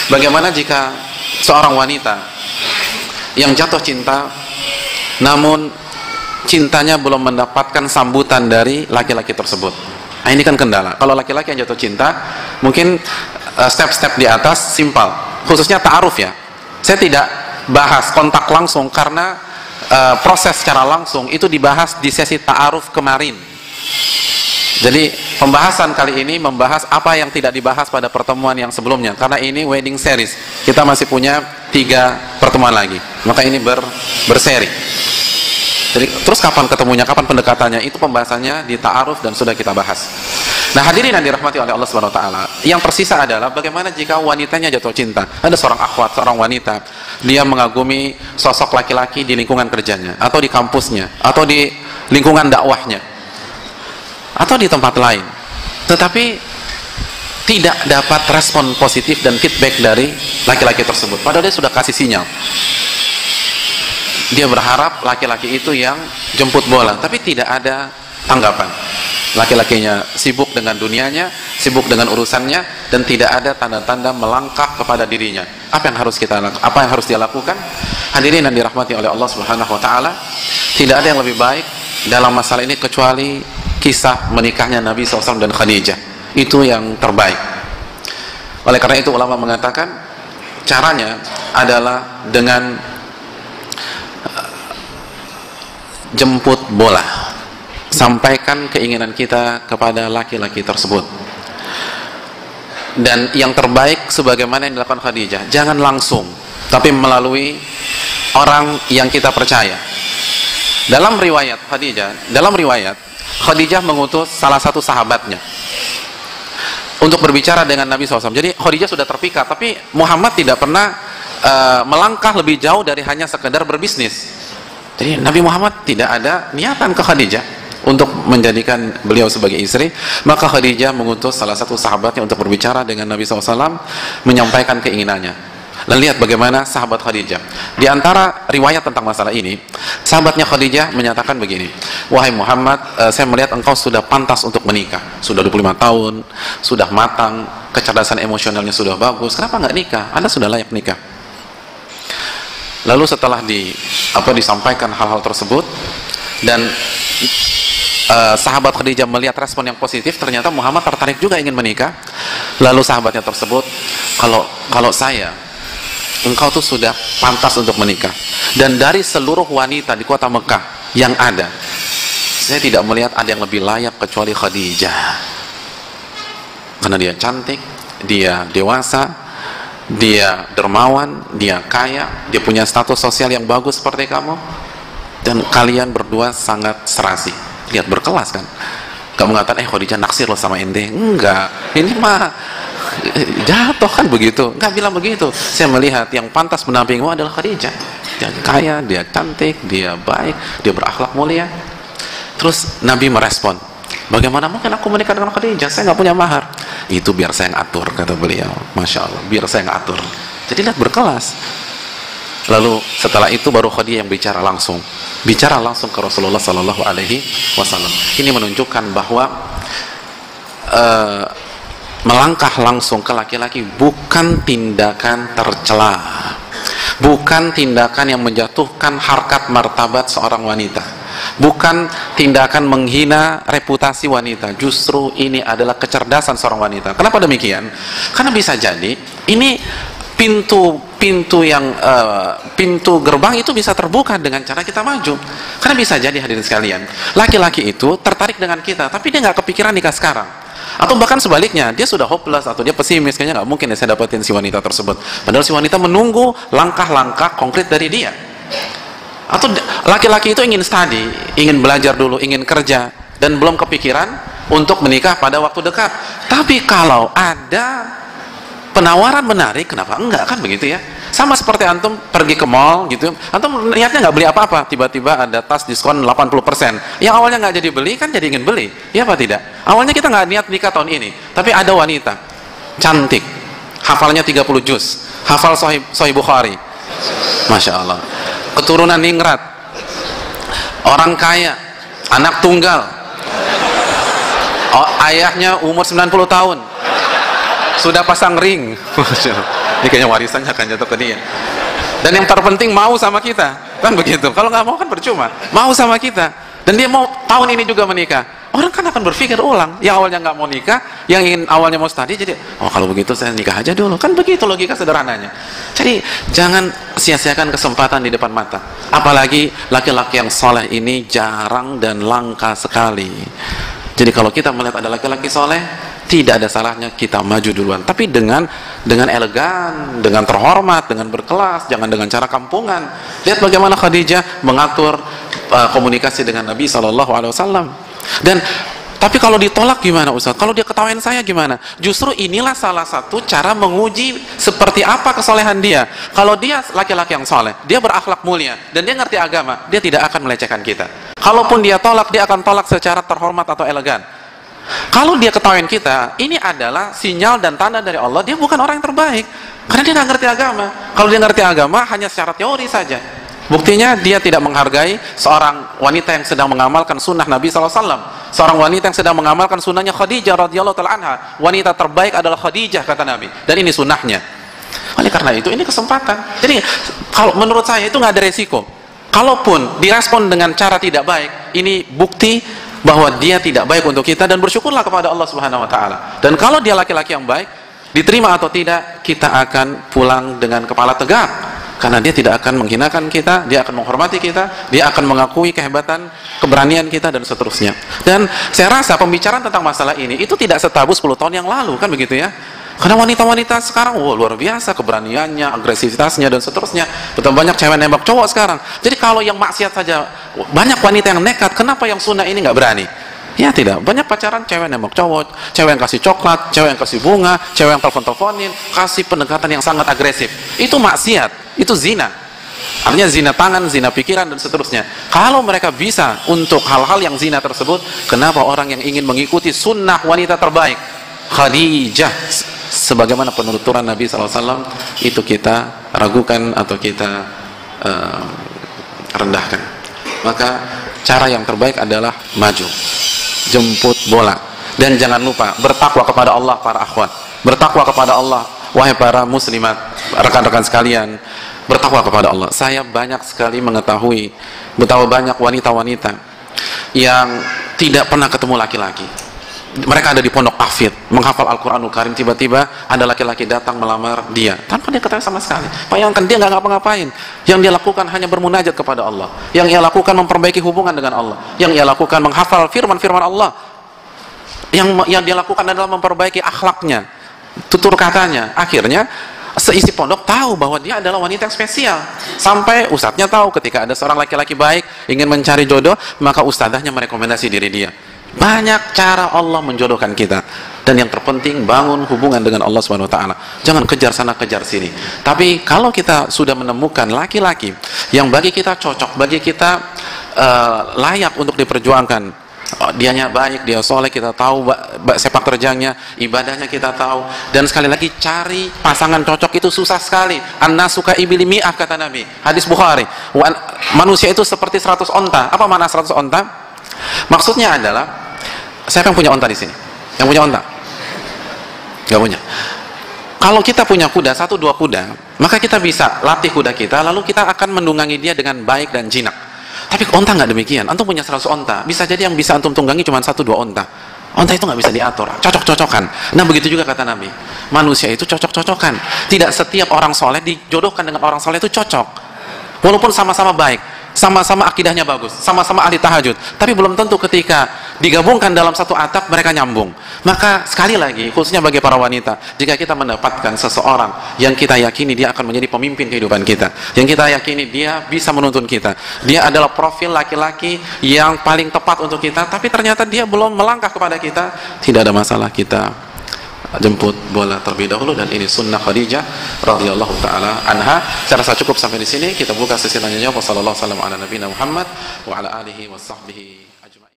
Bagaimana jika seorang wanita yang jatuh cinta namun cintanya belum mendapatkan sambutan dari laki-laki tersebut? Nah, ini kan kendala. Kalau laki-laki yang jatuh cinta, mungkin step-step di atas simpel, khususnya ta'aruf ya. Saya tidak bahas kontak langsung karena proses secara langsung itu dibahas di sesi ta'aruf kemarin. Jadi pembahasan kali ini membahas apa yang tidak dibahas pada pertemuan yang sebelumnya, karena ini wedding series. Kita masih punya 3 pertemuan lagi, maka ini berseri. Jadi terus kapan ketemunya, kapan pendekatannya, itu pembahasannya di ta'aruf dan sudah kita bahas. Nah, hadirin yang dirahmati oleh Allah Subhanahu wa taala, yang tersisa adalah bagaimana jika wanitanya jatuh cinta. Ada seorang akhwat, seorang wanita, dia mengagumi sosok laki-laki di lingkungan kerjanya, atau di kampusnya, atau di lingkungan dakwahnya, atau di tempat lain, tetapi tidak dapat respon positif dan feedback dari laki-laki tersebut, padahal dia sudah kasih sinyal. Dia berharap laki-laki itu yang jemput bola, tapi tidak ada tanggapan. Laki-lakinya sibuk dengan dunianya, sibuk dengan urusannya, dan tidak ada tanda-tanda melangkah kepada dirinya. Apa yang harus dia lakukan? Hadirin yang dirahmati oleh Allah Subhanahu wa taala, tidak ada yang lebih baik dalam masalah ini kecuali kisah menikahnya Nabi SAW dan Khadijah. Itu yang terbaik. Oleh karena itu ulama mengatakan caranya adalah dengan jemput bola. Sampaikan keinginan kita kepada laki-laki tersebut. Dan yang terbaik sebagaimana yang dilakukan Khadijah, jangan langsung, tapi melalui orang yang kita percaya. Dalam riwayat Khadijah mengutus salah satu sahabatnya untuk berbicara dengan Nabi SAW. Jadi Khadijah sudah terpikat, tapi Muhammad tidak pernah melangkah lebih jauh dari hanya sekedar berbisnis. Jadi Nabi Muhammad tidak ada niatan ke Khadijah untuk menjadikan beliau sebagai istri. Maka Khadijah mengutus salah satu sahabatnya untuk berbicara dengan Nabi SAW, menyampaikan keinginannya. Dan lihat bagaimana sahabat Khadijah. Di antara riwayat tentang masalah ini, sahabatnya Khadijah menyatakan begini, wahai Muhammad, saya melihat engkau sudah pantas untuk menikah, sudah 25 tahun, sudah matang, kecerdasan emosionalnya sudah bagus, kenapa nggak nikah? Anda sudah layak nikah. Lalu setelah disampaikan hal-hal tersebut, dan sahabat Khadijah melihat respon yang positif, ternyata Muhammad tertarik juga ingin menikah. Lalu sahabatnya tersebut, kalau saya, engkau tuh sudah pantas untuk menikah, dan dari seluruh wanita di kota Mekah yang ada, saya tidak melihat ada yang lebih layak kecuali Khadijah, karena dia cantik, dia dewasa, dia dermawan, dia kaya, dia punya status sosial yang bagus seperti kamu, dan kalian berdua sangat serasi. Lihat, berkelas kan? Gak mengatakan Khadijah naksir loh sama ente, enggak, ini mah jatuh kan begitu, enggak bilang begitu. Saya melihat yang pantas mendampingimu adalah Khadijah. Dia kaya, dia cantik, dia baik, dia berakhlak mulia. Terus Nabi merespon, bagaimana mungkin aku menikah dengan Khadijah? Saya nggak punya mahar. Itu biar saya yang atur, kata beliau. Masya Allah, biar saya yang atur. Jadi lihat, berkelas. Lalu setelah itu baru Khadijah yang bicara langsung ke Rasulullah Sallallahu Alaihi Wasallam. Ini menunjukkan bahwa melangkah langsung ke laki-laki bukan tindakan tercela, bukan tindakan yang menjatuhkan harkat martabat seorang wanita, bukan tindakan menghina reputasi wanita. Justru ini adalah kecerdasan seorang wanita. Kenapa demikian? Karena bisa jadi ini pintu gerbang itu bisa terbuka dengan cara kita maju. Karena bisa jadi, hadirin sekalian, laki-laki itu tertarik dengan kita, tapi dia nggak kepikiran nikah sekarang. Atau bahkan sebaliknya, dia sudah hopeless atau dia pesimis, kayaknya nggak mungkin ya saya dapetin si wanita tersebut. Padahal si wanita menunggu langkah-langkah konkret dari dia. Atau laki-laki itu ingin study, ingin belajar dulu, ingin kerja, dan belum kepikiran untuk menikah pada waktu dekat. Tapi kalau ada penawaran menarik, kenapa enggak, kan begitu ya? Sama seperti antum pergi ke mall gitu, antum niatnya nggak beli apa-apa, tiba-tiba ada tas diskon 80%. Yang awalnya nggak jadi beli, kan jadi ingin beli, ya apa tidak? Awalnya kita nggak niat nikah tahun ini, tapi ada wanita cantik, hafalnya 30 juz, hafal Sahih Bukhari, Masya Allah, keturunan ningrat, orang kaya, anak tunggal, ayahnya umur 90 tahun, sudah pasang ring. Ini kayaknya warisannya akan jatuh ke dia. Dan yang terpenting mau sama kita, kan begitu. Kalau nggak mau kan percuma. Mau sama kita, dan dia mau tahun ini juga menikah. Orang kan akan berpikir ulang. Yang awalnya nggak mau nikah, yang ingin awalnya mau study, jadi oh kalau begitu saya nikah aja dulu. Kan begitu logika sederhananya. Jadi jangan sia-siakan kesempatan di depan mata. Apalagi laki-laki yang soleh ini jarang dan langka sekali. Jadi kalau kita melihat ada laki-laki soleh, tidak ada salahnya kita maju duluan. Tapi dengan elegan, dengan terhormat, dengan berkelas, jangan dengan cara kampungan. Lihat bagaimana Khadijah mengatur komunikasi dengan Nabi SAW. Dan tapi kalau ditolak gimana Ustaz? Kalau dia ketawain saya gimana? Justru inilah salah satu cara menguji seperti apa kesolehan dia. Kalau dia laki-laki yang soleh, dia berakhlak mulia, dan dia ngerti agama, dia tidak akan melecehkan kita. Kalaupun dia tolak, dia akan tolak secara terhormat atau elegan. Kalau dia ketawain kita, ini adalah sinyal dan tanda dari Allah, dia bukan orang yang terbaik. Karena dia nggak ngerti agama. Kalau dia ngerti agama, hanya secara teori saja. Buktinya dia tidak menghargai seorang wanita yang sedang mengamalkan sunnah Nabi SAW. Seorang wanita yang sedang mengamalkan sunnahnya Khadijah radhiyallahu ta'ala anha. Wanita terbaik adalah Khadijah, kata Nabi. Dan ini sunnahnya. Oleh karena itu, ini kesempatan. Jadi, kalau menurut saya itu nggak ada resiko. Kalaupun direspon dengan cara tidak baik, ini bukti bahwa dia tidak baik untuk kita, dan bersyukurlah kepada Allah Subhanahu wa taala. Dan kalau dia laki-laki yang baik, diterima atau tidak, kita akan pulang dengan kepala tegak. Karena dia tidak akan menghinakan kita, dia akan menghormati kita, dia akan mengakui kehebatan, keberanian kita, dan seterusnya. Dan saya rasa pembicaraan tentang masalah ini itu tidak setabu 10 tahun yang lalu, kan begitu ya? Karena wanita-wanita sekarang, luar biasa keberaniannya, agresivitasnya, dan seterusnya. Betul banyak cewek nembak cowok sekarang. Jadi kalau yang maksiat saja, banyak wanita yang nekat, kenapa yang sunnah ini nggak berani? Ya tidak, banyak pacaran cewek nembak cowok, cewek yang kasih coklat, cewek yang kasih bunga, cewek yang telepon-teleponin, kasih pendekatan yang sangat agresif. Itu maksiat, itu zina. Artinya zina tangan, zina pikiran, dan seterusnya. Kalau mereka bisa untuk hal-hal yang zina tersebut, kenapa orang yang ingin mengikuti sunnah wanita terbaik Khadijah sebagaimana penuturan Nabi SAW itu kita ragukan atau kita rendahkan? Maka cara yang terbaik adalah maju, jemput bola, dan jangan lupa bertakwa kepada Allah para akhwat, bertakwa kepada Allah wahai para muslimat, rekan-rekan sekalian, bertakwa kepada Allah. Saya banyak sekali mengetahui betapa banyak wanita-wanita yang tidak pernah ketemu laki-laki. Mereka ada di pondok hafid, menghafal Al-Quranul Karim, tiba-tiba ada laki-laki datang melamar dia tanpa dia ketahui sama sekali. Bayangkan, dia nggak ngapa-ngapain. Yang dia lakukan hanya bermunajat kepada Allah. Yang ia lakukan memperbaiki hubungan dengan Allah. Yang ia lakukan menghafal firman-firman Allah. Yang dia lakukan adalah memperbaiki akhlaknya, tutur katanya. Akhirnya seisi pondok tahu bahwa dia adalah wanita yang spesial. Sampai ustadznya tahu ketika ada seorang laki-laki baik ingin mencari jodoh, maka ustadzahnya merekomendasi diri dia. Banyak cara Allah menjodohkan kita. Dan yang terpenting, bangun hubungan dengan Allah Subhanahu wa taala. Jangan kejar sana kejar sini. Tapi kalau kita sudah menemukan laki-laki yang bagi kita cocok, bagi kita layak untuk diperjuangkan, dianya baik, dia soleh, kita tahu sepak terjangnya, ibadahnya kita tahu, dan sekali lagi cari pasangan cocok itu susah sekali. An-nasuka ibili mi'ah, kata Nabi, hadis Bukhari. Manusia itu seperti 100 onta. Apa makna 100 onta? Maksudnya adalah, siapa yang punya onta di sini? Yang punya onta? Gak punya. Kalau kita punya kuda, 1-2 kuda, maka kita bisa latih kuda kita, lalu kita akan menunggangi dia dengan baik dan jinak. Tapi onta nggak demikian. Antum punya 100 onta, bisa jadi yang bisa antum tunggangi cuma 1-2 onta. Onta itu nggak bisa diatur, cocok-cocokan. Nah begitu juga kata Nabi, manusia itu cocok-cocokan. Tidak setiap orang soleh dijodohkan dengan orang soleh itu cocok. Walaupun sama-sama baik, sama-sama akidahnya bagus, sama-sama ahli tahajud, tapi belum tentu ketika digabungkan dalam satu atap mereka nyambung. Maka sekali lagi, khususnya bagi para wanita, jika kita mendapatkan seseorang yang kita yakini dia akan menjadi pemimpin kehidupan kita, yang kita yakini dia bisa menuntun kita, dia adalah profil laki-laki yang paling tepat untuk kita, tapi ternyata dia belum melangkah kepada kita, tidak ada masalah, kita jemput bola terlebih dahulu. Dan ini sunnah Khadijah radhiyallahu taala anha. Saya rasa cukup sampai di sini. Kita buka sesi tanya jawab. Wassallallahu alaihi wasallam ala nabiyina Muhammad wa ala alihi washabbihi